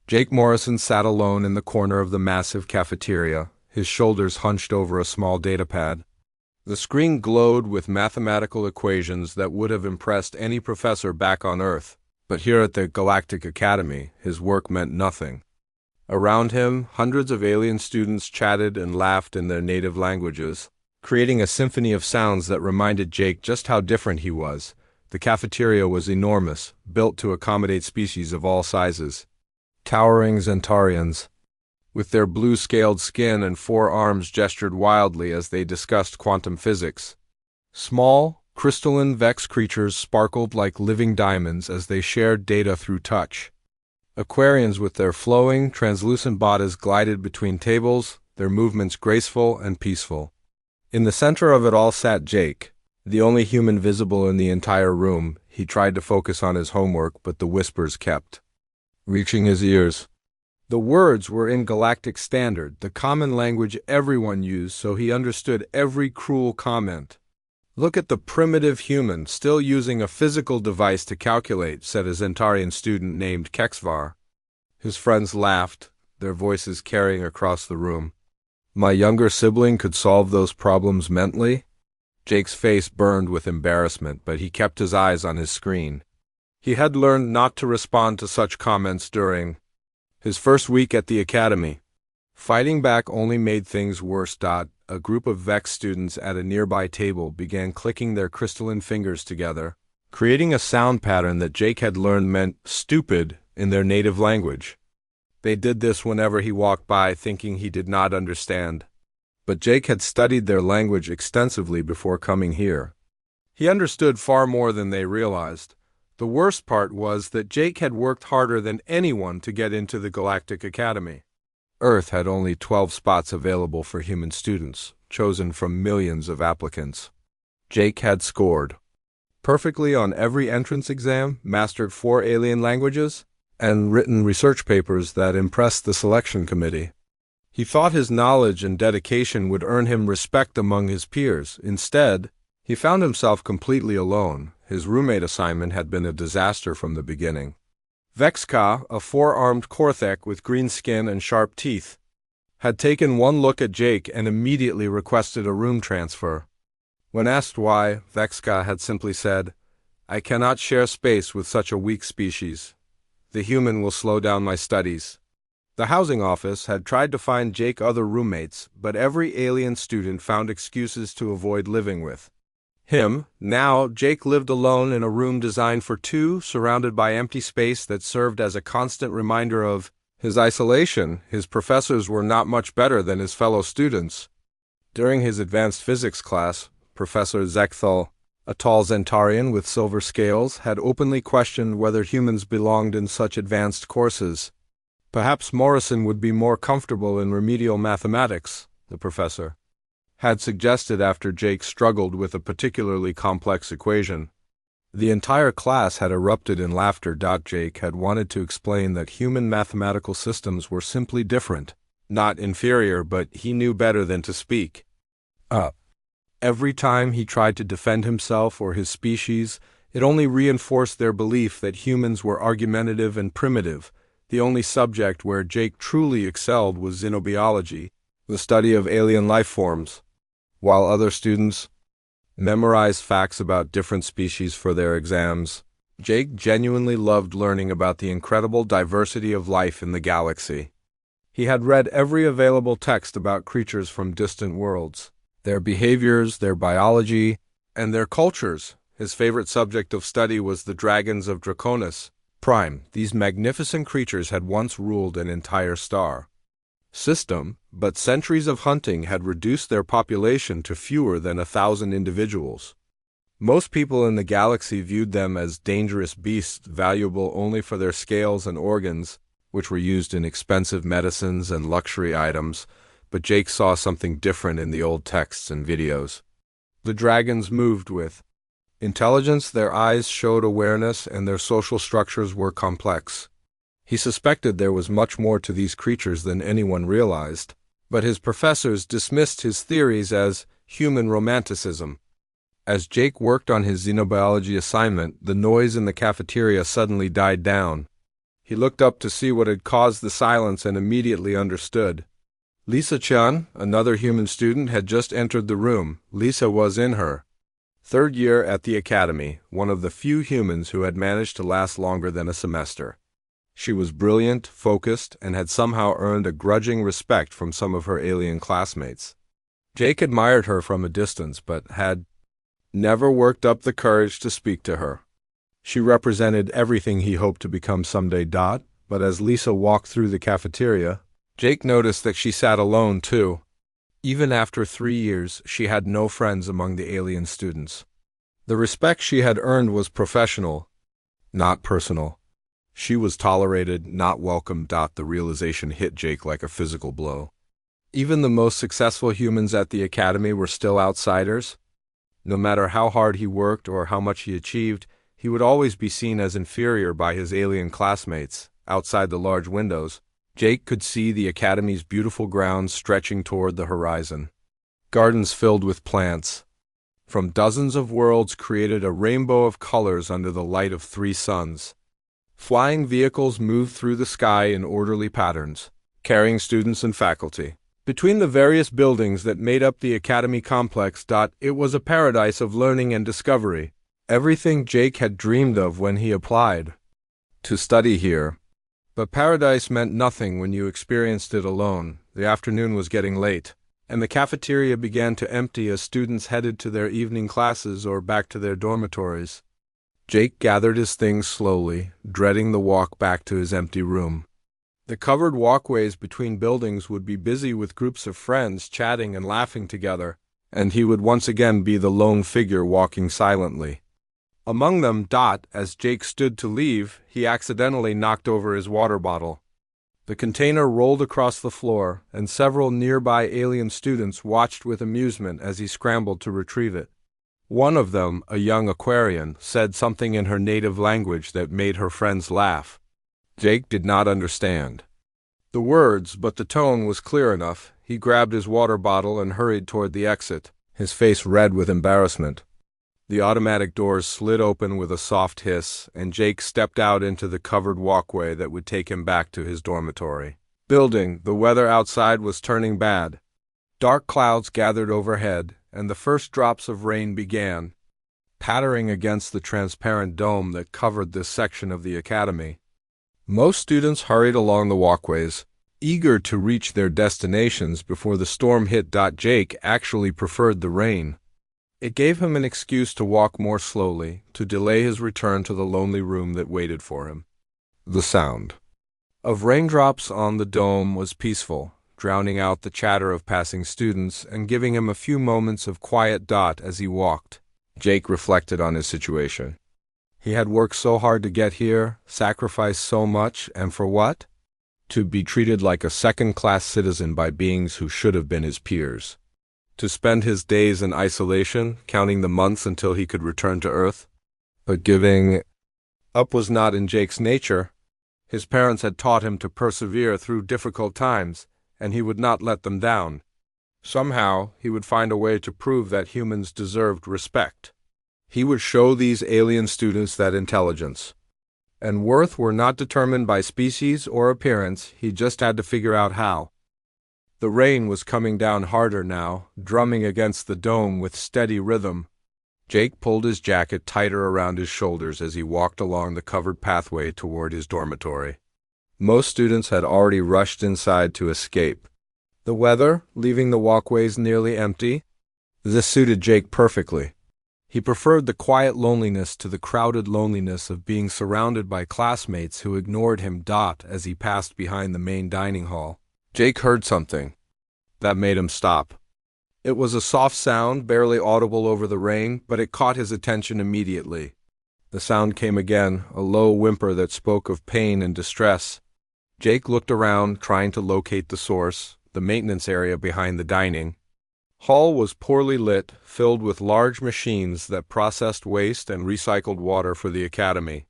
Jake Morrison sat alone in the corner of the massive cafeteria, his shoulders hunched over a small datapad. The screen glowed with mathematical equations that would have impressed any professor back on Earth, but here at the Galactic Academy, his work meant nothing. Around him, hundreds of alien students chatted and laughed in their native languages, creating a symphony of sounds that reminded Jake just how different he was. The cafeteria was enormous, built to accommodate species of all sizes. Towering Zentarians, with their blue-scaled skin and 4 arms, gestured wildly as they discussed quantum physics. Small, crystalline Vex creatures sparkled like living diamonds as they shared data through touch. Aquarians with their flowing, translucent bodies glided between tables, their movements graceful and peaceful. In the center of it all sat Jake, the only human visible in the entire room. He tried to focus on his homework, but the whispers kept reaching his ears. The words were in Galactic Standard, the common language everyone used, so he understood every cruel comment. "Look at the primitive human, still using a physical device to calculate," said a Zentarian student named Kexvar. His friends laughed, their voices carrying across the room. "My younger sibling could solve those problems mentally?" Jake's face burned with embarrassment, but he kept his eyes on his screen. He had learned not to respond to such comments during his first week at the academy. Fighting back only made things worse. A group of Vex students at a nearby table began clicking their crystalline fingers together, creating a sound pattern that Jake had learned meant stupid in their native language. They did this whenever he walked by, thinking he did not understand. But Jake had studied their language extensively before coming here. He understood far more than they realized. The worst part was that Jake had worked harder than anyone to get into the Galactic Academy. Earth had only 12 spots available for human students, chosen from millions of applicants. Jake had scored perfectly on every entrance exam, mastered 4 alien languages, and written research papers that impressed the selection committee. He thought his knowledge and dedication would earn him respect among his peers. Instead, he found himself completely alone. His roommate assignment had been a disaster from the beginning. Vexka, a 4-armed Korthek with green skin and sharp teeth, had taken one look at Jake and immediately requested a room transfer. When asked why, Vexka had simply said, "I cannot share space with such a weak species. The human will slow down my studies." The housing office had tried to find Jake other roommates, but every alien student found excuses to avoid living with him. Now, Jake lived alone in a room designed for 2, surrounded by empty space that served as a constant reminder of his isolation. His professors were not much better than his fellow students. During his advanced physics class, Professor Zekthal, a tall Zentarian with silver scales, had openly questioned whether humans belonged in such advanced courses. Perhaps Morrison would be more comfortable in remedial mathematics, the professor had suggested after Jake struggled with a particularly complex equation. The entire class had erupted in laughter. Jake had wanted to explain that human mathematical systems were simply different, not inferior, but he knew better than to speak up. Every time he tried to defend himself or his species, it only reinforced their belief that humans were argumentative and primitive. The only subject where Jake truly excelled was xenobiology, the study of alien life forms. While other students memorized facts about different species for their exams, Jake genuinely loved learning about the incredible diversity of life in the galaxy. He had read every available text about creatures from distant worlds, their behaviors, their biology, and their cultures. His favorite subject of study was the dragons of Draconis Prime. These magnificent creatures had once ruled an entire star system, but centuries of hunting had reduced their population to fewer than 1,000 individuals. Most people in the galaxy viewed them as dangerous beasts, valuable only for their scales and organs, which were used in expensive medicines and luxury items, but Jake saw something different in the old texts and videos. The dragons moved with intelligence, their eyes showed awareness, and their social structures were complex. He suspected there was much more to these creatures than anyone realized, but his professors dismissed his theories as human romanticism. As Jake worked on his xenobiology assignment, the noise in the cafeteria suddenly died down. He looked up to see what had caused the silence and immediately understood. Lisa-chan, another human student, had just entered the room. Lisa was in her third year at the academy, one of the few humans who had managed to last longer than a semester. She was brilliant, focused, and had somehow earned a grudging respect from some of her alien classmates. Jake admired her from a distance, but had never worked up the courage to speak to her. She represented everything he hoped to become someday. But as Lisa walked through the cafeteria, Jake noticed that she sat alone too. Even after 3 years, she had no friends among the alien students. The respect she had earned was professional, not personal. She was tolerated, not welcomed. The realization hit Jake like a physical blow. Even the most successful humans at the academy were still outsiders. No matter how hard he worked or how much he achieved, he would always be seen as inferior by his alien classmates. Outside the large windows, Jake could see the academy's beautiful grounds stretching toward the horizon. Gardens filled with plants from dozens of worlds created a rainbow of colors under the light of 3 suns. Flying vehicles moved through the sky in orderly patterns, carrying students and faculty. Between the various buildings that made up the academy complex, it was a paradise of learning and discovery. Everything Jake had dreamed of when he applied to study here. But paradise meant nothing when you experienced it alone. The afternoon was getting late, and the cafeteria began to empty as students headed to their evening classes or back to their dormitories. Jake gathered his things slowly, dreading the walk back to his empty room. The covered walkways between buildings would be busy with groups of friends chatting and laughing together, and he would once again be the lone figure walking silently. Among them, as Jake stood to leave, he accidentally knocked over his water bottle. The container rolled across the floor, and several nearby alien students watched with amusement as he scrambled to retrieve it. One of them, a young Aquarian, said something in her native language that made her friends laugh. Jake did not understand the words, but the tone was clear enough. He grabbed his water bottle and hurried toward the exit, his face red with embarrassment. The automatic doors slid open with a soft hiss, and Jake stepped out into the covered walkway that would take him back to his dormitory. The weather outside was turning bad. Dark clouds gathered overhead, and the first drops of rain began, pattering against the transparent dome that covered this section of the academy. Most students hurried along the walkways, eager to reach their destinations before the storm hit. Jake actually preferred the rain. It gave him an excuse to walk more slowly, to delay his return to the lonely room that waited for him. The sound of raindrops on the dome was peaceful, drowning out the chatter of passing students and giving him a few moments of quiet. As he walked, Jake reflected on his situation. He had worked so hard to get here, sacrificed so much, and for what? To be treated like a second-class citizen by beings who should have been his peers. To spend his days in isolation, counting the months until he could return to Earth. But giving up was not in Jake's nature. His parents had taught him to persevere through difficult times, and he would not let them down. Somehow, he would find a way to prove that humans deserved respect. He would show these alien students that intelligence and worth were not determined by species or appearance. He just had to figure out how. The rain was coming down harder now, drumming against the dome with steady rhythm. Jake pulled his jacket tighter around his shoulders as he walked along the covered pathway toward his dormitory. Most students had already rushed inside to escape. The weather, leaving the walkways nearly empty, this suited Jake perfectly. He preferred the quiet loneliness to the crowded loneliness of being surrounded by classmates who ignored him. As he passed behind the main dining hall, Jake heard something that made him stop. It was a soft sound, barely audible over the rain, but it caught his attention immediately. The sound came again, a low whimper that spoke of pain and distress. Jake looked around, trying to locate the source. The maintenance area behind the dining hall was poorly lit, filled with large machines that processed waste and recycled water for the academy.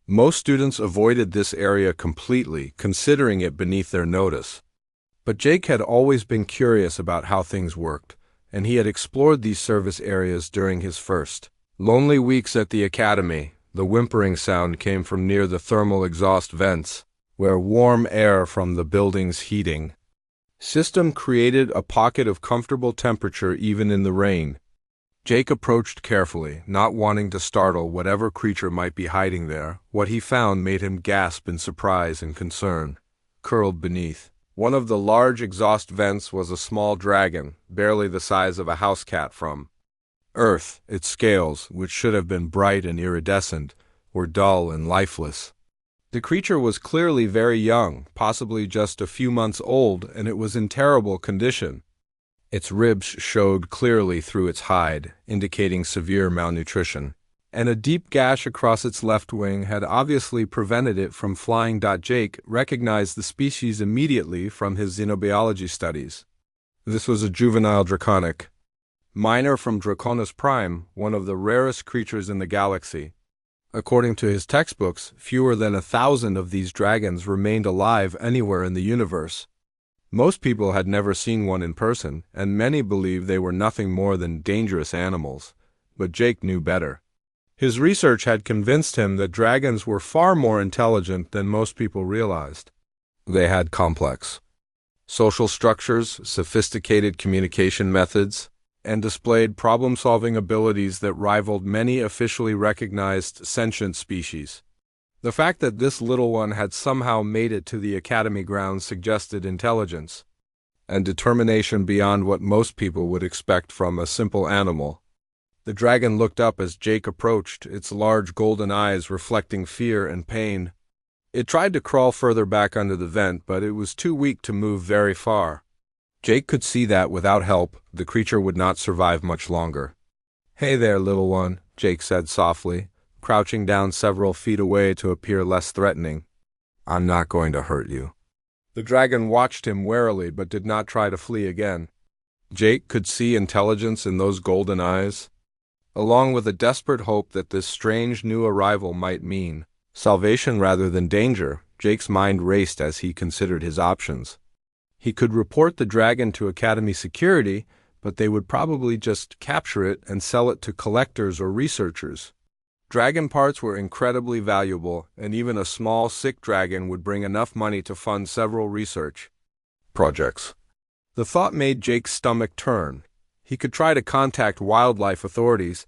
Most students avoided this area completely, considering it beneath their notice. But Jake had always been curious about how things worked, and he had explored these service areas during his first lonely weeks at the academy. The whimpering sound came from near the thermal exhaust vents, where warm air from the building's heating system created a pocket of comfortable temperature even in the rain. Jake approached carefully, not wanting to startle whatever creature might be hiding there. What he found made him gasp in surprise and concern. Curled beneath one of the large exhaust vents was a small dragon, barely the size of a house cat from Earth. Its scales, which should have been bright and iridescent, were dull and lifeless. The creature was clearly very young, possibly just a few months old, and it was in terrible condition. Its ribs showed clearly through its hide, indicating severe malnutrition, and a deep gash across its left wing had obviously prevented it from flying. Jake recognized the species immediately from his xenobiology studies. This was a juvenile draconic, minor from Draconis Prime, one of the rarest creatures in the galaxy. According to his textbooks, fewer than 1,000 of these dragons remained alive anywhere in the universe. Most people had never seen one in person, and many believed they were nothing more than dangerous animals. But Jake knew better. His research had convinced him that dragons were far more intelligent than most people realized. They had complex social structures, sophisticated communication methods, and displayed problem-solving abilities that rivaled many officially recognized sentient species. The fact that this little one had somehow made it to the Academy grounds suggested intelligence and determination beyond what most people would expect from a simple animal. The dragon looked up as Jake approached, its large golden eyes reflecting fear and pain. It tried to crawl further back under the vent, but it was too weak to move very far. Jake could see that without help, the creature would not survive much longer. "Hey there, little one," Jake said softly, crouching down several feet away to appear less threatening. "I'm not going to hurt you." The dragon watched him warily but did not try to flee again. Jake could see intelligence in those golden eyes, along with a desperate hope that this strange new arrival might mean salvation rather than danger. Jake's mind raced as he considered his options. He could report the dragon to Academy security, but they would probably just capture it and sell it to collectors or researchers. Dragon parts were incredibly valuable, and even a small, sick dragon would bring enough money to fund several research projects. The thought made Jake's stomach turn. He could try to contact wildlife authorities,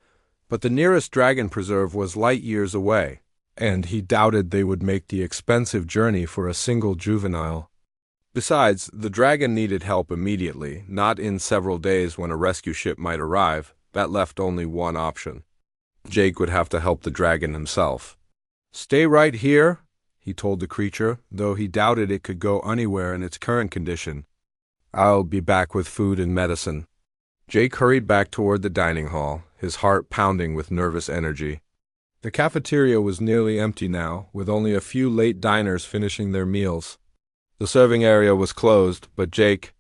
but the nearest dragon preserve was light years away, and he doubted they would make the expensive journey for a single juvenile. Besides, the dragon needed help immediately, not in several days when a rescue ship might arrive. That left only one option. Jake would have to help the dragon himself. "Stay right here," he told the creature, though he doubted it could go anywhere in its current condition. "I'll be back with food and medicine." Jake hurried back toward the dining hall, his heart pounding with nervous energy. The cafeteria was nearly empty now, with only a few late diners finishing their meals. The serving area was closed, but Jake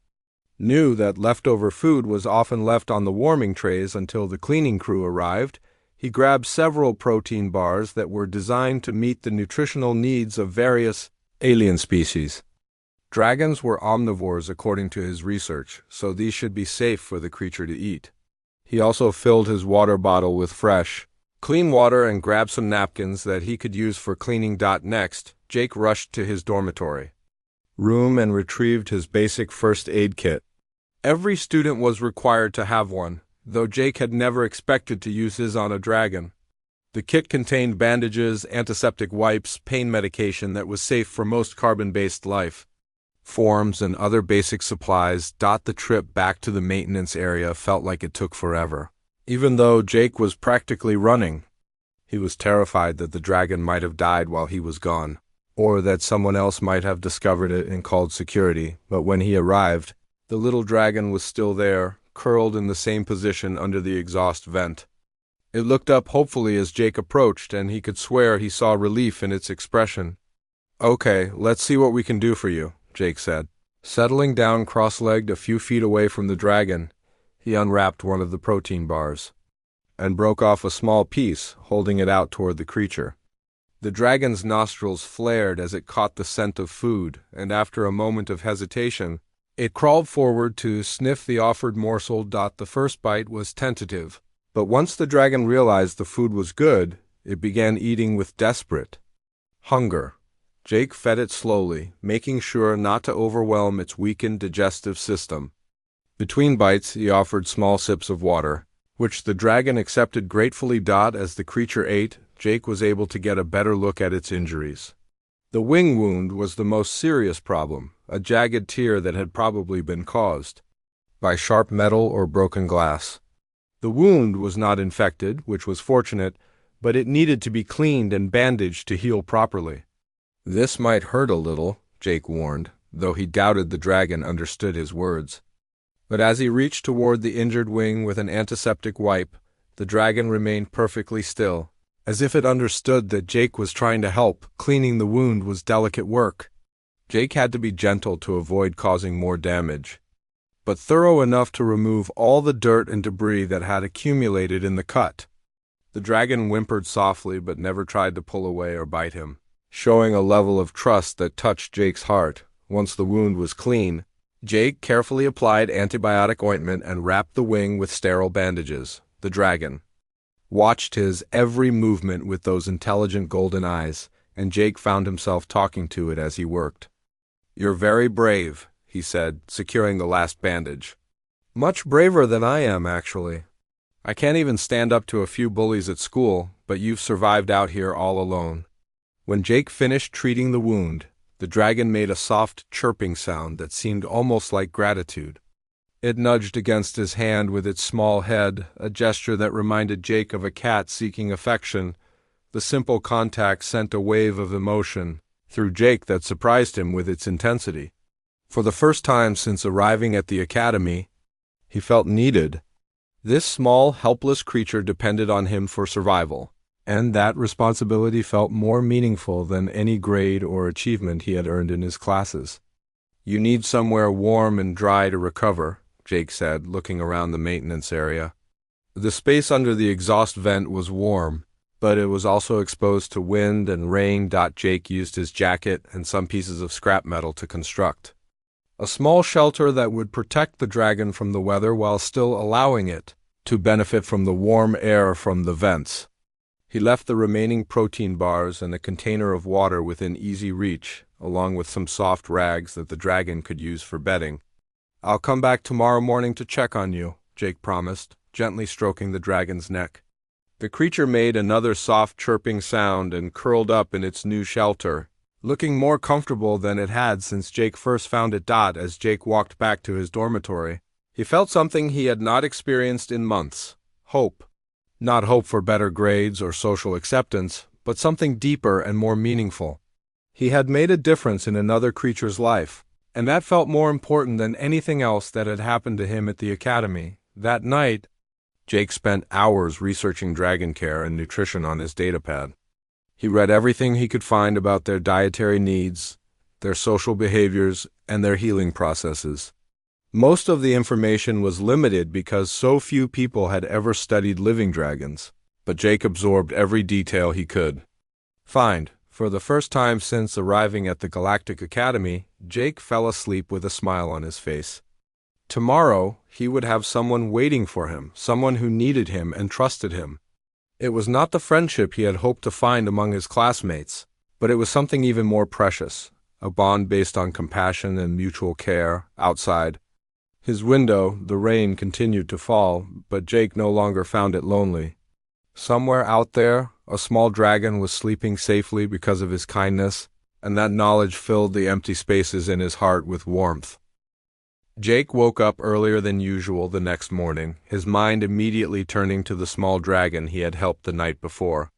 knew that leftover food was often left on the warming trays until the cleaning crew arrived. He grabbed several protein bars that were designed to meet the nutritional needs of various alien species. Dragons were omnivores according to his research, so these should be safe for the creature to eat. He also filled his water bottle with fresh, clean water and grabbed some napkins that he could use for cleaning. Next, Jake rushed to his dormitory room and retrieved his basic first aid kit. Every student was required to have one, though Jake had never expected to use his on a dragon. The kit contained bandages, antiseptic wipes, pain medication that was safe for most carbon-based life forms, and other basic supplies. The trip back to the maintenance area felt like it took forever. Even though Jake was practically running, he was terrified that the dragon might have died while he was gone, or that someone else might have discovered it and called security. But when he arrived, the little dragon was still there, curled in the same position under the exhaust vent. It looked up hopefully as Jake approached, and he could swear he saw relief in its expression. "Okay, let's see what we can do for you," Jake said. Settling down cross-legged a few feet away from the dragon, he unwrapped one of the protein bars and broke off a small piece, holding it out toward the creature. The dragon's nostrils flared as it caught the scent of food, and after a moment of hesitation, it crawled forward to sniff the offered morsel. The first bite was tentative, but once the dragon realized the food was good, It began eating with desperate hunger. Jake fed it slowly, making sure not to overwhelm its weakened digestive system. Between bites, he offered small sips of water, which the dragon accepted gratefully. As the creature ate, Jake was able to get a better look at its injuries. The wing wound was the most serious problem, a jagged tear that had probably been caused by sharp metal or broken glass. The wound was not infected, which was fortunate, but it needed to be cleaned and bandaged to heal properly. This might hurt a little, Jake warned, though he doubted the dragon understood his words. But as he reached toward the injured wing with an antiseptic wipe, the dragon remained perfectly still, as if it understood that Jake was trying to help. Cleaning the wound was delicate work. Jake had to be gentle to avoid causing more damage, but thorough enough to remove all the dirt and debris that had accumulated in the cut. The dragon whimpered softly but never tried to pull away or bite him, showing a level of trust that touched Jake's heart. Once the wound was clean, Jake carefully applied antibiotic ointment and wrapped the wing with sterile bandages. The dragon watched his every movement with those intelligent golden eyes, and Jake found himself talking to it as he worked. "You're very brave," he said, securing the last bandage. "Much braver than I am, actually. I can't even stand up to a few bullies at school, but you've survived out here all alone." When Jake finished treating the wound, the dragon made a soft chirping sound that seemed almost like gratitude. It nudged against his hand with its small head, a gesture that reminded Jake of a cat seeking affection. The simple contact sent a wave of emotion through Jake that surprised him with its intensity. For the first time since arriving at the academy, he felt needed. This small, helpless creature depended on him for survival, and that responsibility felt more meaningful than any grade or achievement he had earned in his classes. "You need somewhere warm and dry to recover," Jake said, looking around the maintenance area. The space under the exhaust vent was warm, but it was also exposed to wind and rain. Jake used his jacket and some pieces of scrap metal to construct a small shelter that would protect the dragon from the weather while still allowing it to benefit from the warm air from the vents. He left the remaining protein bars and a container of water within easy reach, along with some soft rags that the dragon could use for bedding. "I'll come back tomorrow morning to check on you," Jake promised, gently stroking the dragon's neck. The creature made another soft chirping sound and curled up in its new shelter, looking more comfortable than it had since Jake first found it. As Jake walked back to his dormitory, he felt something he had not experienced in months: hope. Not hope for better grades or social acceptance, but something deeper and more meaningful. He had made a difference in another creature's life, and that felt more important than anything else that had happened to him at the academy. That night, Jake spent hours researching dragon care and nutrition on his datapad. He read everything he could find about their dietary needs, their social behaviors, and their healing processes. Most of the information was limited because so few people had ever studied living dragons, but Jake absorbed every detail he could find. For the first time since arriving at the Galactic Academy, Jake fell asleep with a smile on his face. Tomorrow, he would have someone waiting for him, someone who needed him and trusted him. It was not the friendship he had hoped to find among his classmates, but it was something even more precious, a bond based on compassion and mutual care. Outside his window, the rain continued to fall, but Jake no longer found it lonely. Somewhere out there, a small dragon was sleeping safely because of his kindness, and that knowledge filled the empty spaces in his heart with warmth. Jake woke up earlier than usual the next morning, his mind immediately turning to the small dragon he had helped the night before.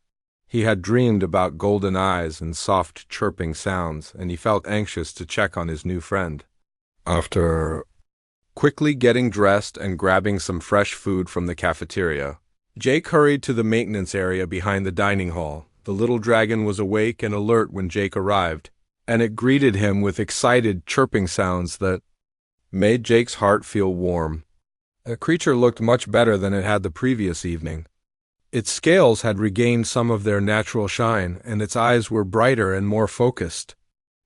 He had dreamed about golden eyes and soft chirping sounds, and he felt anxious to check on his new friend. After quickly getting dressed and grabbing some fresh food from the cafeteria, Jake hurried to the maintenance area behind the dining hall. The little dragon was awake and alert when Jake arrived, and it greeted him with excited chirping sounds that made Jake's heart feel warm. The creature looked much better than it had the previous evening. Its scales had regained some of their natural shine, and its eyes were brighter and more focused.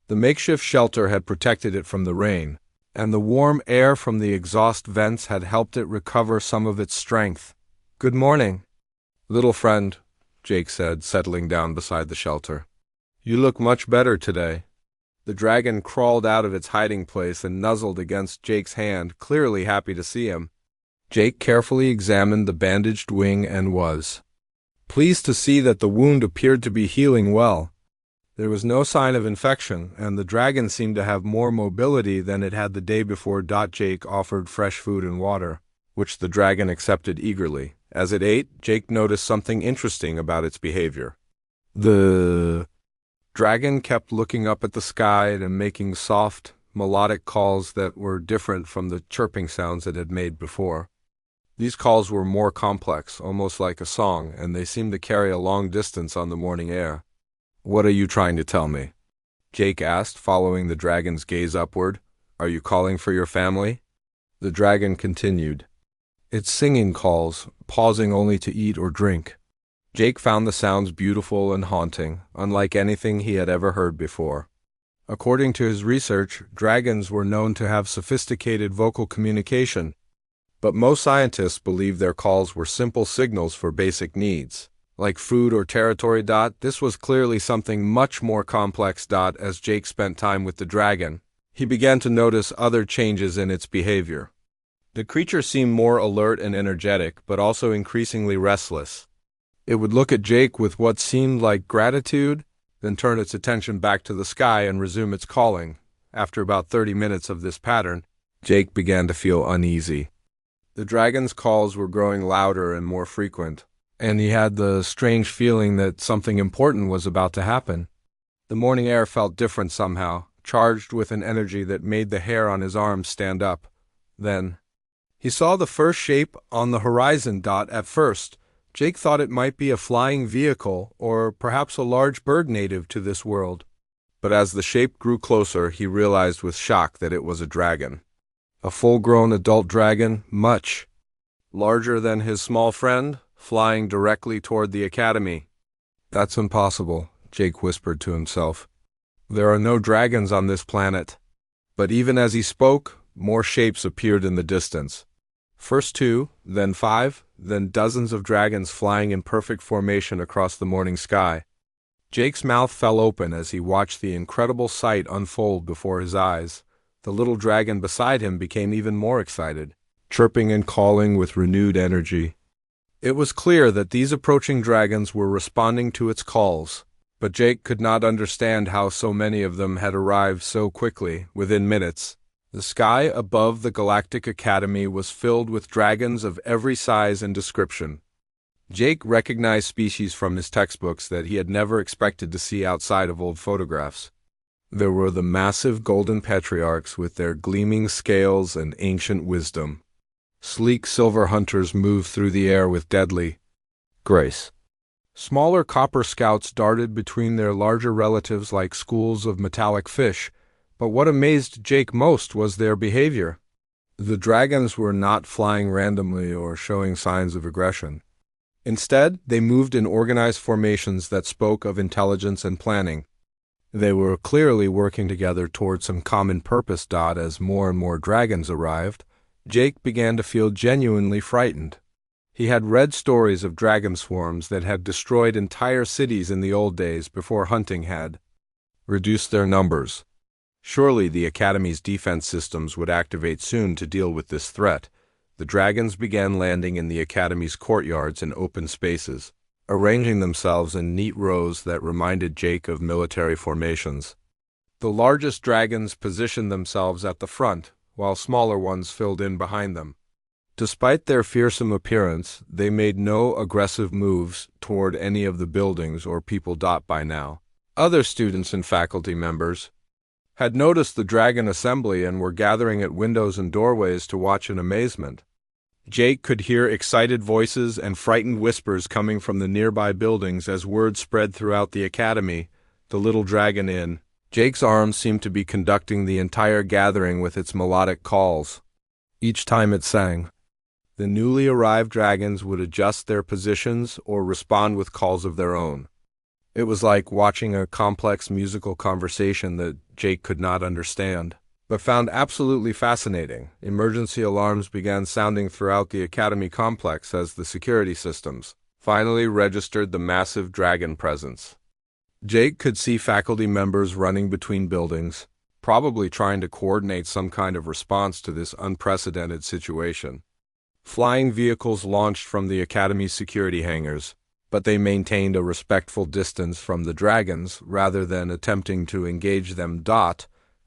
The makeshift shelter had protected it from the rain, and the warm air from the exhaust vents had helped it recover some of its strength. "Good morning, little friend," Jake said, settling down beside the shelter. "You look much better today." The dragon crawled out of its hiding place and nuzzled against Jake's hand, clearly happy to see him. Jake carefully examined the bandaged wing and was pleased to see that the wound appeared to be healing well. There was no sign of infection, and the dragon seemed to have more mobility than it had the day before. Jake offered fresh food and water, which the dragon accepted eagerly. As it ate, Jake noticed something interesting about its behavior. The dragon kept looking up at the sky and making soft, melodic calls that were different from the chirping sounds it had made before. These calls were more complex, almost like a song, and they seemed to carry a long distance on the morning air. "What are you trying to tell me?" Jake asked, following the dragon's gaze upward. "Are you calling for your family?" The dragon continued. "It's singing calls, pausing only to eat or drink." Jake found the sounds beautiful and haunting, unlike anything he had ever heard before. According to his research, dragons were known to have sophisticated vocal communication, but most scientists believe their calls were simple signals for basic needs, like food or territory. This was clearly something much more complex. As Jake spent time with the dragon, he began to notice other changes in its behavior. The creature seemed more alert and energetic, but also increasingly restless. It would look at Jake with what seemed like gratitude, then turn its attention back to the sky and resume its calling. After about 30 minutes of this pattern, Jake began to feel uneasy. The dragon's calls were growing louder and more frequent, and he had the strange feeling that something important was about to happen. The morning air felt different somehow, charged with an energy that made the hair on his arms stand up. Then he saw the first shape on the horizon. At first, Jake thought it might be a flying vehicle or perhaps a large bird native to this world. But as the shape grew closer, he realized with shock that it was a dragon. A full-grown adult dragon, much larger than his small friend, flying directly toward the academy. "That's impossible," Jake whispered to himself. "There are no dragons on this planet." But even as he spoke, more shapes appeared in the distance. First 2, then 5, then dozens of dragons flying in perfect formation across the morning sky. Jake's mouth fell open as he watched the incredible sight unfold before his eyes. The little dragon beside him became even more excited, chirping and calling with renewed energy. It was clear that these approaching dragons were responding to its calls, but Jake could not understand how so many of them had arrived so quickly, within minutes. The sky above the Galactic Academy was filled with dragons of every size and description. Jake recognized species from his textbooks that he had never expected to see outside of old photographs. There were the massive golden patriarchs with their gleaming scales and ancient wisdom. Sleek silver hunters moved through the air with deadly grace. Smaller copper scouts darted between their larger relatives like schools of metallic fish, but what amazed Jake most was their behavior. The dragons were not flying randomly or showing signs of aggression. Instead, they moved in organized formations that spoke of intelligence and planning. They were clearly working together toward some common purpose. As more and more dragons arrived, Jake began to feel genuinely frightened. He had read stories of dragon swarms that had destroyed entire cities in the old days before hunting had reduced their numbers. Surely the Academy's defense systems would activate soon to deal with this threat. The dragons began landing in the Academy's courtyards and open spaces, arranging themselves in neat rows that reminded Jake of military formations. The largest dragons positioned themselves at the front, while smaller ones filled in behind them. Despite their fearsome appearance, they made no aggressive moves toward any of the buildings or people. By now, other students and faculty members had noticed the dragon assembly and were gathering at windows and doorways to watch in amazement. Jake could hear excited voices and frightened whispers coming from the nearby buildings as word spread throughout the academy. The little dragon in Jake's arms seemed to be conducting the entire gathering with its melodic calls. Each time it sang, the newly arrived dragons would adjust their positions or respond with calls of their own. It was like watching a complex musical conversation that Jake could not understand, but found absolutely fascinating. Emergency alarms began sounding throughout the academy complex as the security systems finally registered the massive dragon presence. Jake could see faculty members running between buildings, probably trying to coordinate some kind of response to this unprecedented situation. Flying vehicles launched from the Academy's security hangars, but they maintained a respectful distance from the dragons rather than attempting to engage them.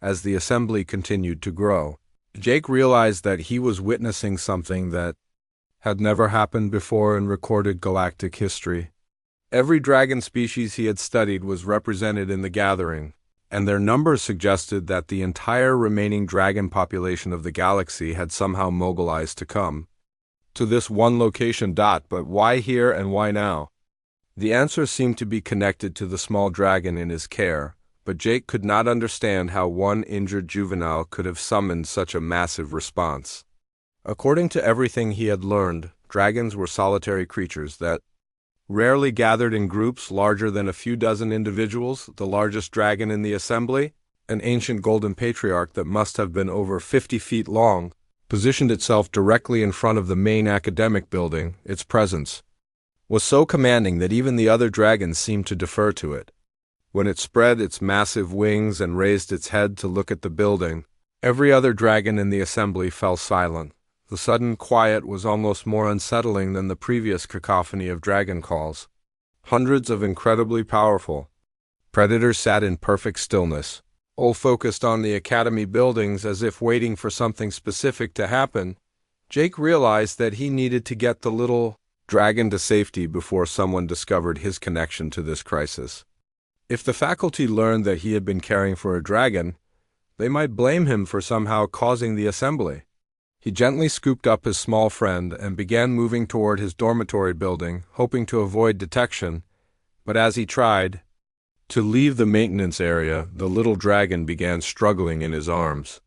As the assembly continued to grow, Jake realized that he was witnessing something that had never happened before in recorded galactic history. Every dragon species he had studied was represented in the gathering, and their numbers suggested that the entire remaining dragon population of the galaxy had somehow mobilized to come to this one location. But why here and why now? The answer seemed to be connected to the small dragon in his care, but Jake could not understand how one injured juvenile could have summoned such a massive response. According to everything he had learned, dragons were solitary creatures that rarely gathered in groups larger than a few dozen individuals. The largest dragon in the assembly, an ancient golden patriarch that must have been over 50 feet long, positioned itself directly in front of the main academic building. Its presence was so commanding that even the other dragons seemed to defer to it. When it spread its massive wings and raised its head to look at the building, every other dragon in the assembly fell silent. The sudden quiet was almost more unsettling than the previous cacophony of dragon calls. Hundreds of incredibly powerful predators sat in perfect stillness, all focused on the academy buildings as if waiting for something specific to happen. Jake realized that he needed to get the little dragon to safety before someone discovered his connection to this crisis. If the faculty learned that he had been caring for a dragon, they might blame him for somehow causing the assembly. He gently scooped up his small friend and began moving toward his dormitory building, hoping to avoid detection. But as he tried to leave the maintenance area, the little dragon began struggling in his arms.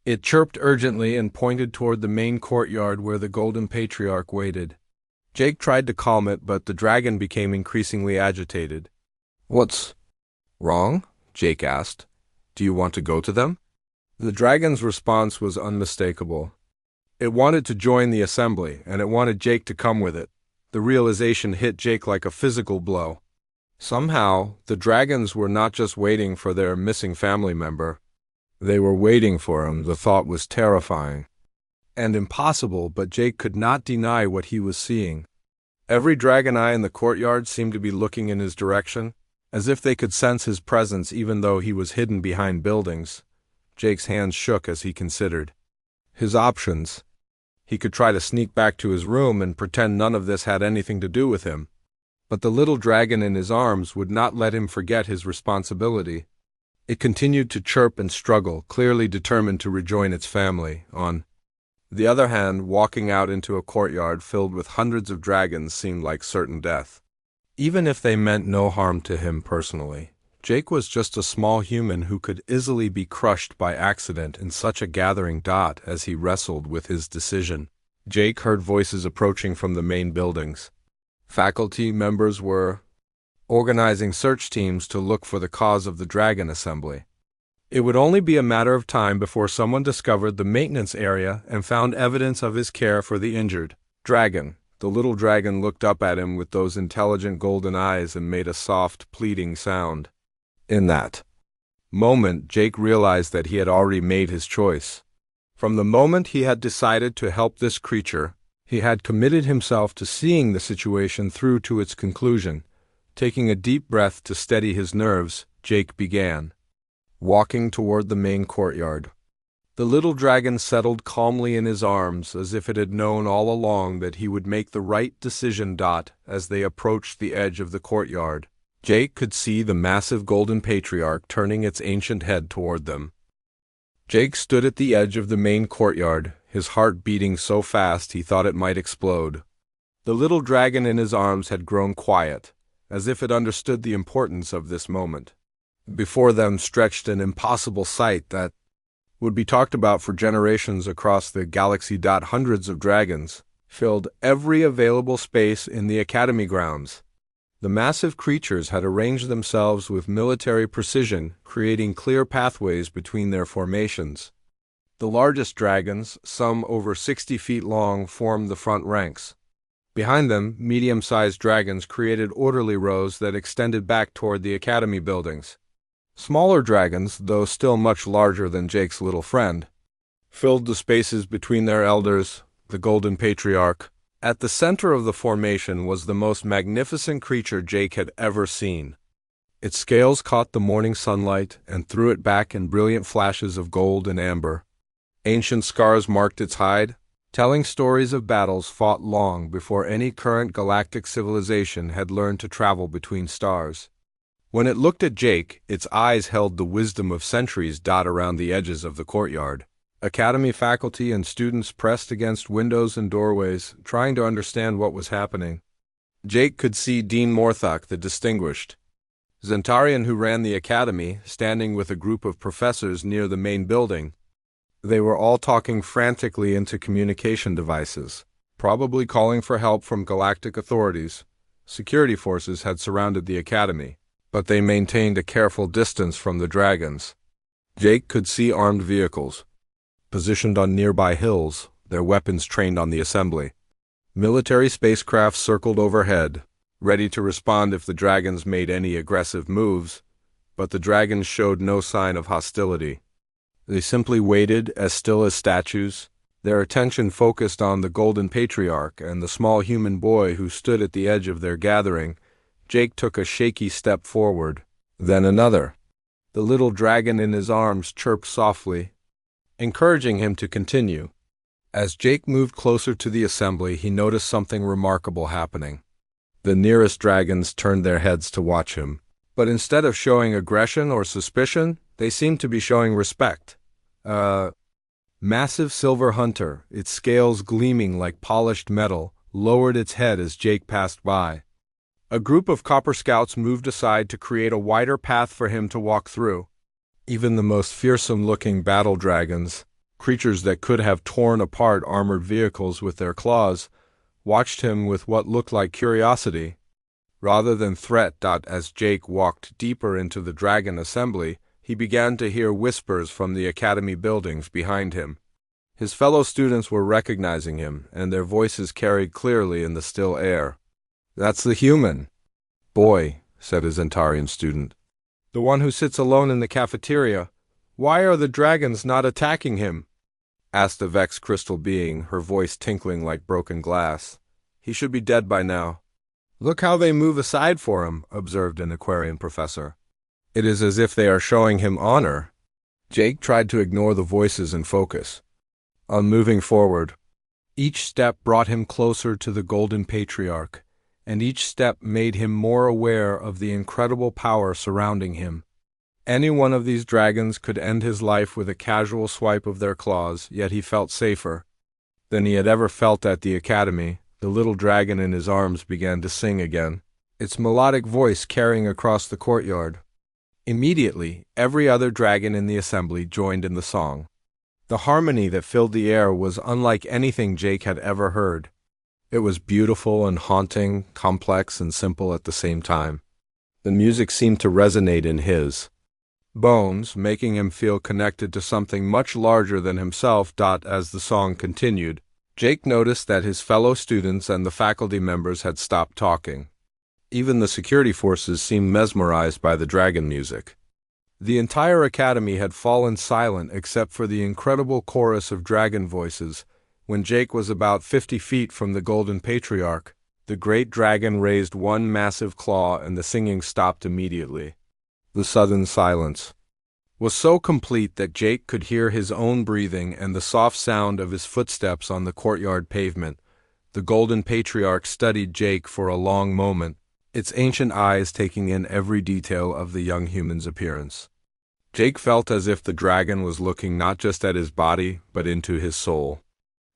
It chirped urgently and pointed toward the main courtyard where the Golden Patriarch waited. Jake tried to calm it, but the dragon became increasingly agitated. "What's wrong?" Jake asked. "Do you want to go to them?" The dragon's response was unmistakable. It wanted to join the assembly, and it wanted Jake to come with it. The realization hit Jake like a physical blow. Somehow, the dragons were not just waiting for their missing family member. They were waiting for him. The thought was terrifying and impossible, but Jake could not deny what he was seeing. Every dragon eye in the courtyard seemed to be looking in his direction, as if they could sense his presence even though he was hidden behind buildings. Jake's hands shook as he considered his options. He could try to sneak back to his room and pretend none of this had anything to do with him. But the little dragon in his arms would not let him forget his responsibility. It continued to chirp and struggle, clearly determined to rejoin its family. On the other hand, walking out into a courtyard filled with hundreds of dragons seemed like certain death, even if they meant no harm to him personally. Jake was just a small human who could easily be crushed by accident in such a gathering. As he wrestled with his decision, Jake heard voices approaching from the main buildings. Faculty members were organizing search teams to look for the cause of the dragon assembly. It would only be a matter of time before someone discovered the maintenance area and found evidence of his care for the injured dragon. The little dragon looked up at him with those intelligent golden eyes and made a soft, pleading sound. In that moment, Jake realized that he had already made his choice. From the moment he had decided to help this creature, he had committed himself to seeing the situation through to its conclusion. Taking a deep breath to steady his nerves, Jake began walking toward the main courtyard. The little dragon settled calmly in his arms, as if it had known all along that he would make the right decision. As they approached the edge of the courtyard, Jake could see the massive golden patriarch turning its ancient head toward them. Jake stood at the edge of the main courtyard, his heart beating so fast he thought it might explode. The little dragon in his arms had grown quiet, as if it understood the importance of this moment. Before them stretched an impossible sight that would be talked about for generations across the galaxy. Hundreds of dragons filled every available space in the academy grounds. The massive creatures had arranged themselves with military precision, creating clear pathways between their formations. The largest dragons, some over 60 feet long, formed the front ranks. Behind them, medium-sized dragons created orderly rows that extended back toward the academy buildings. Smaller dragons, though still much larger than Jake's little friend, filled the spaces between their elders, the Golden Patriarch. At the center of the formation was the most magnificent creature Jake had ever seen. Its scales caught the morning sunlight and threw it back in brilliant flashes of gold and amber. Ancient scars marked its hide, telling stories of battles fought long before any current galactic civilization had learned to travel between stars. When it looked at Jake, its eyes held the wisdom of centuries around the edges of the courtyard. Academy faculty and students pressed against windows and doorways, trying to understand what was happening. Jake could see Dean Morthok, the distinguished Zentarian who ran the academy, standing with a group of professors near the main building. They were all talking frantically into communication devices, probably calling for help from galactic authorities. Security forces had surrounded the academy, but they maintained a careful distance from the dragons. Jake could see armed vehicles, positioned on nearby hills, their weapons trained on the assembly. Military spacecraft circled overhead, ready to respond if the dragons made any aggressive moves, but the dragons showed no sign of hostility. They simply waited, as still as statues, their attention focused on the Golden Patriarch and the small human boy who stood at the edge of their gathering. Jake took a shaky step forward, then another. The little dragon in his arms chirped softly, encouraging him to continue. As Jake moved closer to the assembly, he noticed something remarkable happening. The nearest dragons turned their heads to watch him, but instead of showing aggression or suspicion, they seemed to be showing respect. Massive silver hunter, its scales gleaming like polished metal, lowered its head as Jake passed by. A group of copper scouts moved aside to create a wider path for him to walk through. Even the most fearsome-looking battle dragons, creatures that could have torn apart armored vehicles with their claws, watched him with what looked like curiosity, rather than threat. As Jake walked deeper into the dragon assembly, he began to hear whispers from the academy buildings behind him. His fellow students were recognizing him, and their voices carried clearly in the still air. "That's the human boy," said a Zentarian student. "The one who sits alone in the cafeteria. Why are the dragons not attacking him?" asked a vexed crystal being, her voice tinkling like broken glass. "He should be dead by now." "Look how they move aside for him," observed an aquarium professor. "It is as if they are showing him honor." Jake tried to ignore the voices and focus on moving forward. Each step brought him closer to the Golden Patriarch, and each step made him more aware of the incredible power surrounding him. Any one of these dragons could end his life with a casual swipe of their claws, yet he felt safer than he had ever felt at the academy. The little dragon in his arms began to sing again, its melodic voice carrying across the courtyard. Immediately, every other dragon in the assembly joined in the song. The harmony that filled the air was unlike anything Jake had ever heard. It was beautiful and haunting, complex and simple at the same time. The music seemed to resonate in his bones, making him feel connected to something much larger than himself. As the song continued, Jake noticed that his fellow students and the faculty members had stopped talking. Even the security forces seemed mesmerized by the dragon music. The entire academy had fallen silent except for the incredible chorus of dragon voices. When Jake was about 50 feet from the Golden Patriarch, the great dragon raised one massive claw and the singing stopped immediately. The sudden silence was so complete that Jake could hear his own breathing and the soft sound of his footsteps on the courtyard pavement. The Golden Patriarch studied Jake for a long moment, its ancient eyes taking in every detail of the young human's appearance. Jake felt as if the dragon was looking not just at his body, but into his soul.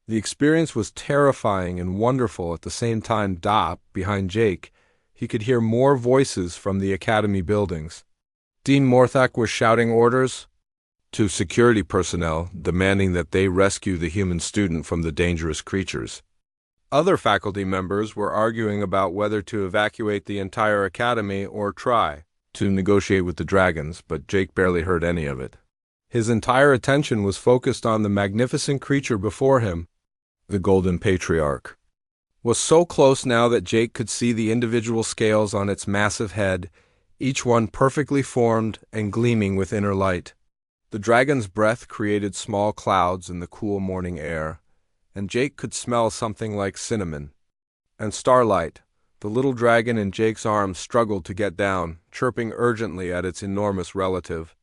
The experience was terrifying and wonderful at the same time. Behind Jake, he could hear more voices from the academy buildings. Dean Morthok was shouting orders to security personnel, demanding that they rescue the human student from the dangerous creatures. Other faculty members were arguing about whether to evacuate the entire academy or try to negotiate with the dragons, but Jake barely heard any of it. His entire attention was focused on the magnificent creature before him, the Golden Patriarch. was so close now that Jake could see the individual scales on its massive head, each one perfectly formed and gleaming with inner light. The dragon's breath created small clouds in the cool morning air, and Jake could smell something like cinnamon. And Starlight, the little dragon in Jake's arms, struggled to get down, chirping urgently at its enormous relative.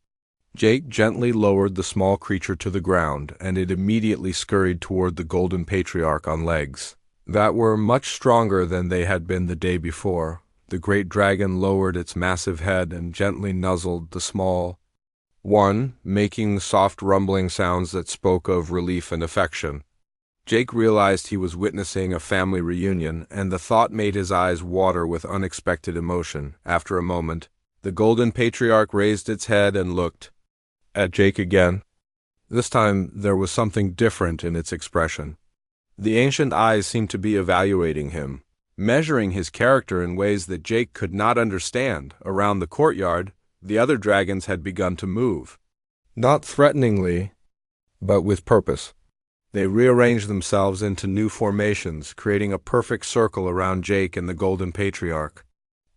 Jake gently lowered the small creature to the ground, and it immediately scurried toward the Golden Patriarch on legs that were much stronger than they had been the day before. The great dragon lowered its massive head and gently nuzzled the small one, making soft rumbling sounds that spoke of relief and affection. Jake realized he was witnessing a family reunion, and the thought made his eyes water with unexpected emotion. After a moment, the Golden Patriarch raised its head and looked at Jake again. This time there was something different in its expression. The ancient eyes seemed to be evaluating him, measuring his character in ways that Jake could not understand. Around the courtyard, the other dragons had begun to move, not threateningly, but with purpose. They rearranged themselves into new formations, creating a perfect circle around Jake and the Golden Patriarch.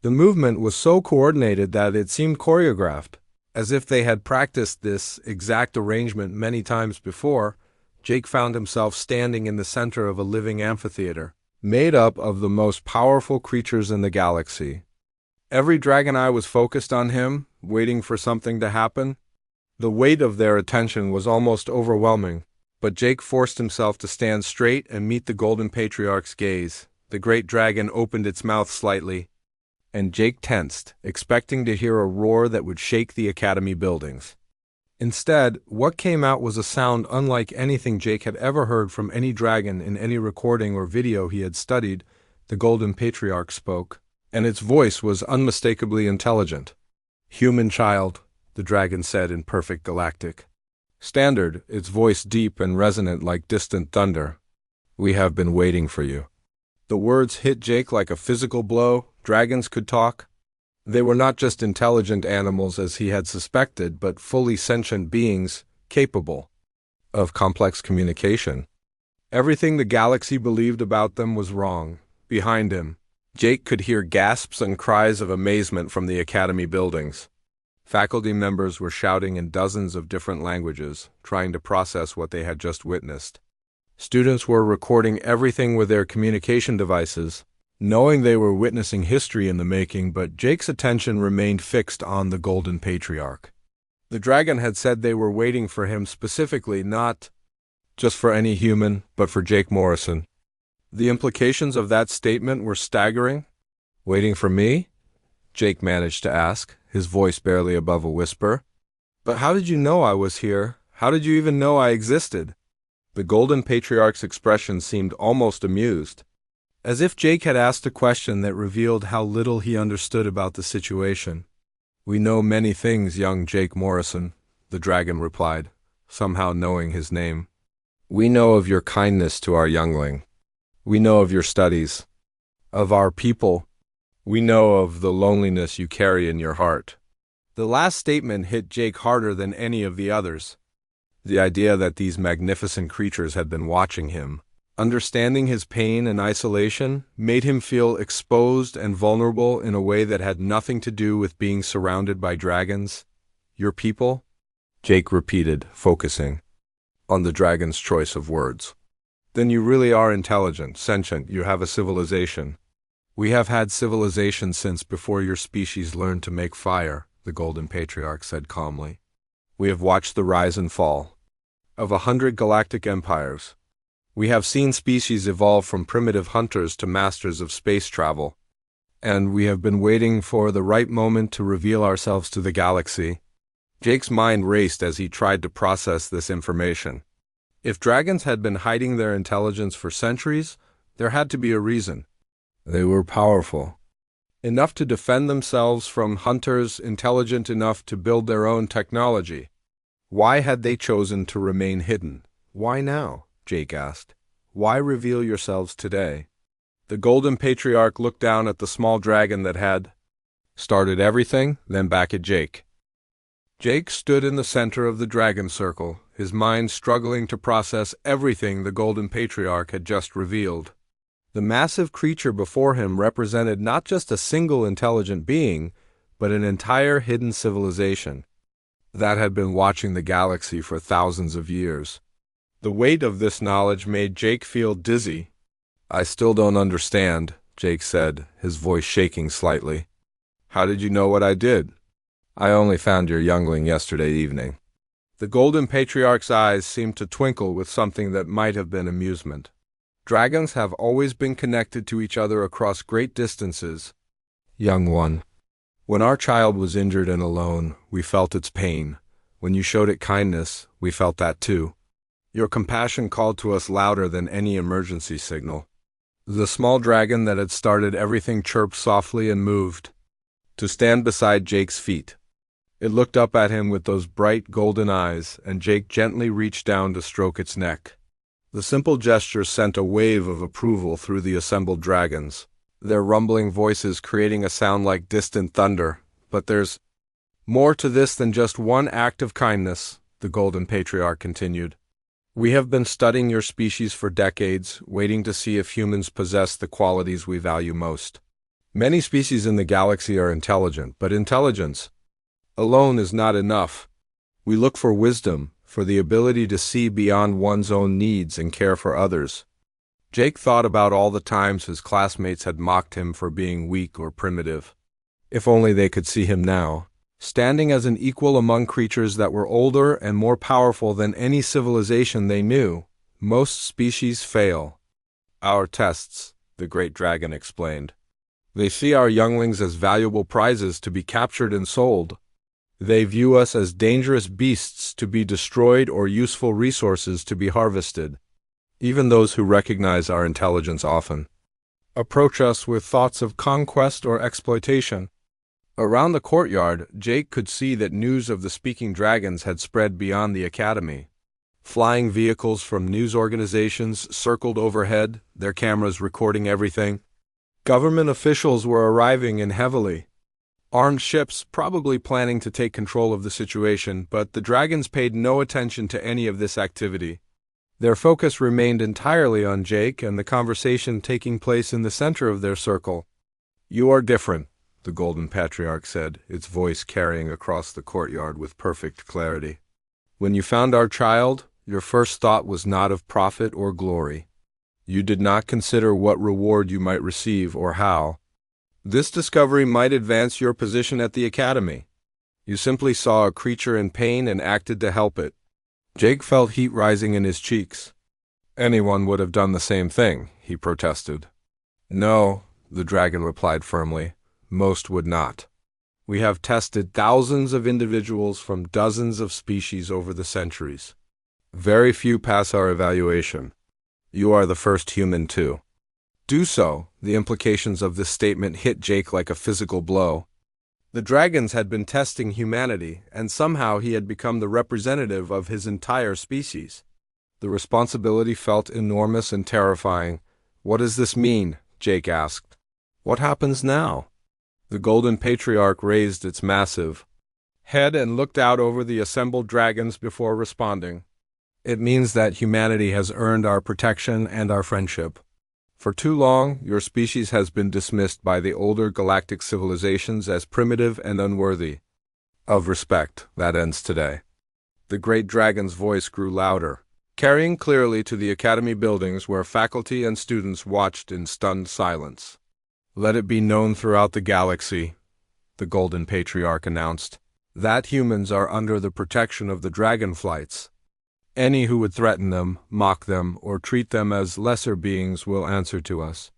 The movement was so coordinated that it seemed choreographed, as if they had practiced this exact arrangement many times before. Jake found himself standing in the center of a living amphitheater, made up of the most powerful creatures in the galaxy. Every dragon eye was focused on him, waiting for something to happen. The weight of their attention was almost overwhelming, but Jake forced himself to stand straight and meet the Golden Patriarch's gaze. The great dragon opened its mouth slightly, and Jake tensed, expecting to hear a roar that would shake the Academy buildings. Instead, what came out was a sound unlike anything Jake had ever heard from any dragon in any recording or video he had studied. The Golden Patriarch spoke, and its voice was unmistakably intelligent. "Human child," the dragon said in perfect galactic standard, its voice deep and resonant like distant thunder. "We have been waiting for you." The words hit Jake like a physical blow. Dragons could talk. They were not just intelligent animals as he had suspected, but fully sentient beings capable of complex communication. Everything the galaxy believed about them was wrong. Behind him, Jake could hear gasps and cries of amazement from the Academy buildings. Faculty members were shouting in dozens of different languages, trying to process what they had just witnessed. Students were recording everything with their communication devices, knowing they were witnessing history in the making, but Jake's attention remained fixed on the Golden Patriarch. The dragon had said they were waiting for him specifically, not just for any human, but for Jake Morrison. The implications of that statement were staggering. "Waiting for me?" Jake managed to ask, his voice barely above a whisper. "But how did you know I was here? How did you even know I existed?" The Golden Patriarch's expression seemed almost amused, as if Jake had asked a question that revealed how little he understood about the situation. "We know many things, young Jake Morrison," the dragon replied, somehow knowing his name. "We know of your kindness to our youngling. We know of your studies, of our people. We know of the loneliness you carry in your heart." The last statement hit Jake harder than any of the others. The idea that these magnificent creatures had been watching him, understanding his pain and isolation, made him feel exposed and vulnerable in a way that had nothing to do with being surrounded by dragons. "Your people?" Jake repeated, focusing on the dragon's choice of words. "Then you really are intelligent, sentient, you have a civilization." "We have had civilization since before your species learned to make fire," the Golden Patriarch said calmly. "We have watched the rise and fall of 100 galactic empires. We have seen species evolve from primitive hunters to masters of space travel, and we have been waiting for the right moment to reveal ourselves to the galaxy." Jake's mind raced as he tried to process this information. If dragons had been hiding their intelligence for centuries, there had to be a reason. They were powerful enough to defend themselves from hunters, intelligent enough to build their own technology. Why had they chosen to remain hidden? "Why now?" Jake asked. "Why reveal yourselves today?" The Golden Patriarch looked down at the small dragon that had started everything, then back at Jake. Jake stood in the center of the dragon circle, his mind struggling to process everything the Golden Patriarch had just revealed. The massive creature before him represented not just a single intelligent being, but an entire hidden civilization that had been watching the galaxy for thousands of years. The weight of this knowledge made Jake feel dizzy. "I still don't understand," Jake said, his voice shaking slightly. "How did you know what I did?" "I only found your youngling yesterday evening." The Golden Patriarch's eyes seemed to twinkle with something that might have been amusement. "Dragons have always been connected to each other across great distances, young one. When our child was injured and alone, we felt its pain. When you showed it kindness, we felt that too. Your compassion called to us louder than any emergency signal." The small dragon that had started everything chirped softly and moved to stand beside Jake's feet. It looked up at him with those bright golden eyes, and Jake gently reached down to stroke its neck. The simple gesture sent a wave of approval through the assembled dragons, their rumbling voices creating a sound like distant thunder. "But there's more to this than just one act of kindness," the Golden Patriarch continued. "We have been studying your species for decades, waiting to see if humans possess the qualities we value most. Many species in the galaxy are intelligent, but intelligence alone is not enough. We look for wisdom, for the ability to see beyond one's own needs and care for others." Jake thought about all the times his classmates had mocked him for being weak or primitive. If only they could see him now, standing as an equal among creatures that were older and more powerful than any civilization they knew. "Most species fail our tests," the great dragon explained. "They see our younglings as valuable prizes to be captured and sold. They view us as dangerous beasts to be destroyed or useful resources to be harvested. Even those who recognize our intelligence often approach us with thoughts of conquest or exploitation." Around the courtyard, Jake could see that news of the speaking dragons had spread beyond the academy. Flying vehicles from news organizations circled overhead, their cameras recording everything. Government officials were arriving in heavily armed ships, probably planning to take control of the situation, but the dragons paid no attention to any of this activity. Their focus remained entirely on Jake and the conversation taking place in the center of their circle. "You are different," the Golden Patriarch said, its voice carrying across the courtyard with perfect clarity. "When you found our child, your first thought was not of profit or glory. You did not consider what reward you might receive or how this discovery might advance your position at the academy. You simply saw a creature in pain and acted to help it." Jake felt heat rising in his cheeks. "Anyone would have done the same thing," he protested. "No," the dragon replied firmly, "most would not. We have tested thousands of individuals from dozens of species over the centuries. Very few pass our evaluation. You are the first human to do so." The implications of this statement hit Jake like a physical blow. The dragons had been testing humanity, and somehow he had become the representative of his entire species. The responsibility felt enormous and terrifying. "What does this mean?" Jake asked. "What happens now?" The Golden Patriarch raised its massive head and looked out over the assembled dragons before responding. "It means that humanity has earned our protection and our friendship. For too long, your species has been dismissed by the older galactic civilizations as primitive and unworthy of respect. That ends today." The great dragon's voice grew louder, carrying clearly to the academy buildings where faculty and students watched in stunned silence. "Let it be known throughout the galaxy," the Golden Patriarch announced, "that humans are under the protection of the dragonflights. Any who would threaten them, mock them, or treat them as lesser beings will answer to us.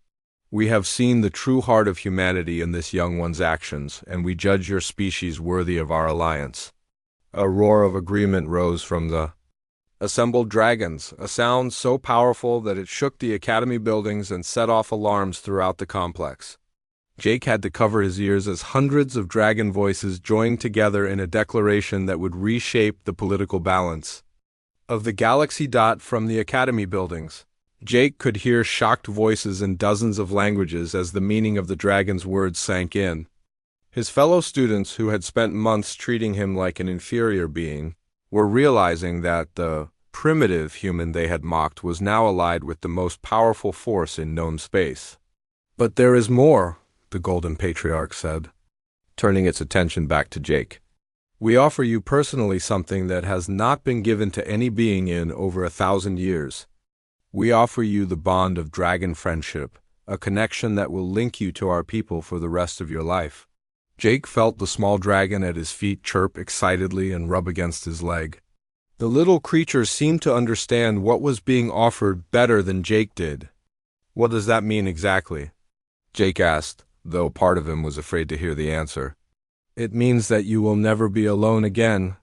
We have seen the true heart of humanity in this young one's actions, and we judge your species worthy of our alliance." A roar of agreement rose from the assembled dragons, a sound so powerful that it shook the academy buildings and set off alarms throughout the complex. Jake had to cover his ears as hundreds of dragon voices joined together in a declaration that would reshape the political balance of the galaxy. From the academy buildings, Jake could hear shocked voices in dozens of languages as the meaning of the dragon's words sank in. His fellow students, who had spent months treating him like an inferior being, were realizing that the primitive human they had mocked was now allied with the most powerful force in known space. "But there is more," the Golden Patriarch said, turning its attention back to Jake. "We offer you personally something that has not been given to any being in over 1,000 years. We offer you the bond of dragon friendship, a connection that will link you to our people for the rest of your life." Jake felt the small dragon at his feet chirp excitedly and rub against his leg. The little creature seemed to understand what was being offered better than Jake did. "What does that mean exactly?" Jake asked, though part of him was afraid to hear the answer. "It means that you will never be alone again,"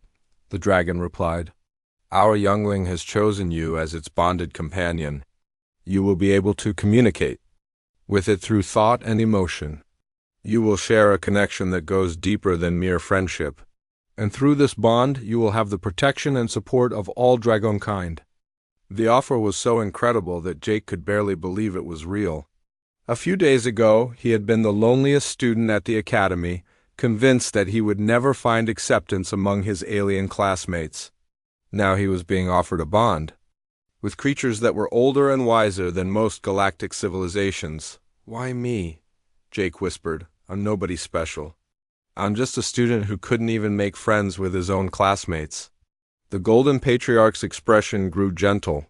the dragon replied. "Our youngling has chosen you as its bonded companion. You will be able to communicate with it through thought and emotion. You will share a connection that goes deeper than mere friendship. And through this bond, you will have the protection and support of all dragonkind." The offer was so incredible that Jake could barely believe it was real. A few days ago, he had been the loneliest student at the academy, convinced that he would never find acceptance among his alien classmates. Now he was being offered a bond with creatures that were older and wiser than most galactic civilizations. "Why me?" Jake whispered. "I'm nobody special. I'm just a student who couldn't even make friends with his own classmates." The Golden Patriarch's expression grew gentle,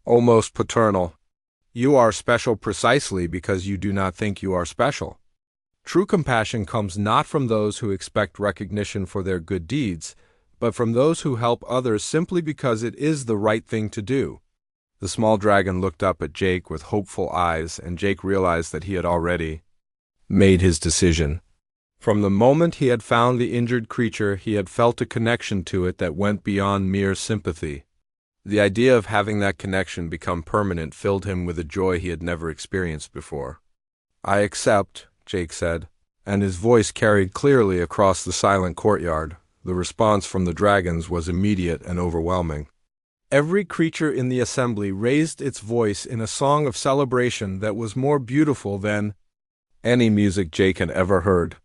almost paternal. "You are special precisely because you do not think you are special. True compassion comes not from those who expect recognition for their good deeds, but from those who help others simply because it is the right thing to do." The small dragon looked up at Jake with hopeful eyes, and Jake realized that he had already made his decision. From the moment he had found the injured creature, he had felt a connection to it that went beyond mere sympathy. The idea of having that connection become permanent filled him with a joy he had never experienced before. "I accept," Jake said, and his voice carried clearly across the silent courtyard. The response from the dragons was immediate and overwhelming. Every creature in the assembly raised its voice in a song of celebration that was more beautiful than any music Jake had ever heard.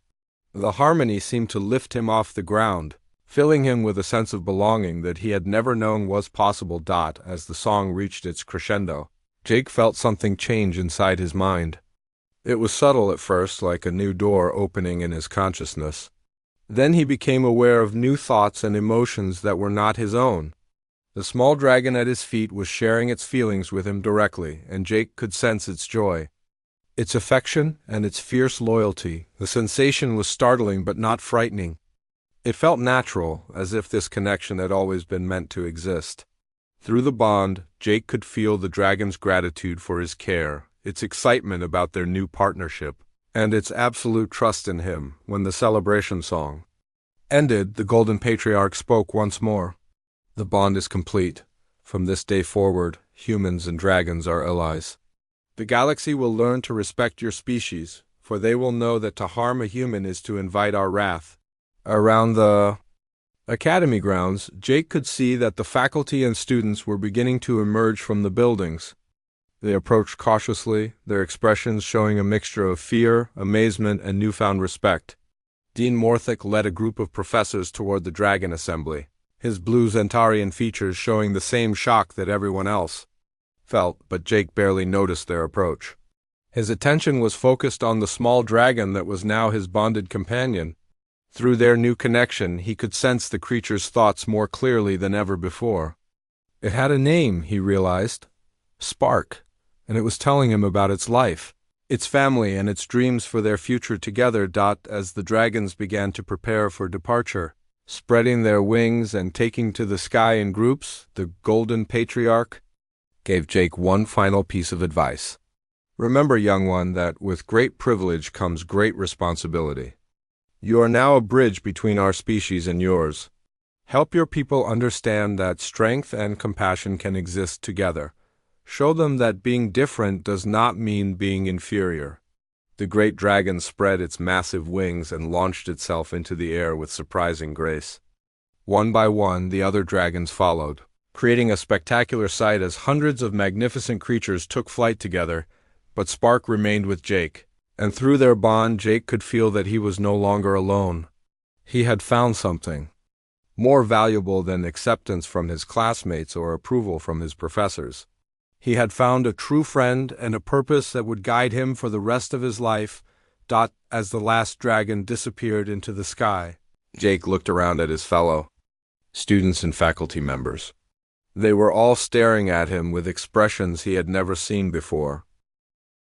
The harmony seemed to lift him off the ground, filling him with a sense of belonging that he had never known was possible. As the song reached its crescendo, Jake felt something change inside his mind. It was subtle at first, like a new door opening in his consciousness. Then he became aware of new thoughts and emotions that were not his own. The small dragon at his feet was sharing its feelings with him directly, and Jake could sense its joy, its affection, and its fierce loyalty. The sensation was startling but not frightening. It felt natural, as if this connection had always been meant to exist. Through the bond, Jake could feel the dragon's gratitude for his care, its excitement about their new partnership, and its absolute trust in him. When the celebration song ended, the Golden Patriarch spoke once more. "The bond is complete. From this day forward, humans and dragons are allies. The galaxy will learn to respect your species, for they will know that to harm a human is to invite our wrath." Around the academy grounds, Jake could see that the faculty and students were beginning to emerge from the buildings. They approached cautiously, their expressions showing a mixture of fear, amazement, and newfound respect. Dean Morthic led a group of professors toward the dragon assembly, his blue Zentarian features showing the same shock that everyone else felt, but Jake barely noticed their approach. His attention was focused on the small dragon that was now his bonded companion. Through their new connection, he could sense the creature's thoughts more clearly than ever before. It had a name, he realized, Spark, and it was telling him about its life, its family, and its dreams for their future together. As the dragons began to prepare for departure, spreading their wings and taking to the sky in groups, the Golden Patriarch gave Jake one final piece of advice. "Remember, young one, that with great privilege comes great responsibility. You are now a bridge between our species and yours. Help your people understand that strength and compassion can exist together. Show them that being different does not mean being inferior." The great dragon spread its massive wings and launched itself into the air with surprising grace. One by one, the other dragons followed, creating a spectacular sight as hundreds of magnificent creatures took flight together, but Spark remained with Jake, and through their bond Jake could feel that he was no longer alone. He had found something, more valuable than acceptance from his classmates or approval from his professors. He had found a true friend and a purpose that would guide him for the rest of his life. As the last dragon disappeared into the sky, Jake looked around at his fellow students and faculty members. They were all staring at him with expressions he had never seen before.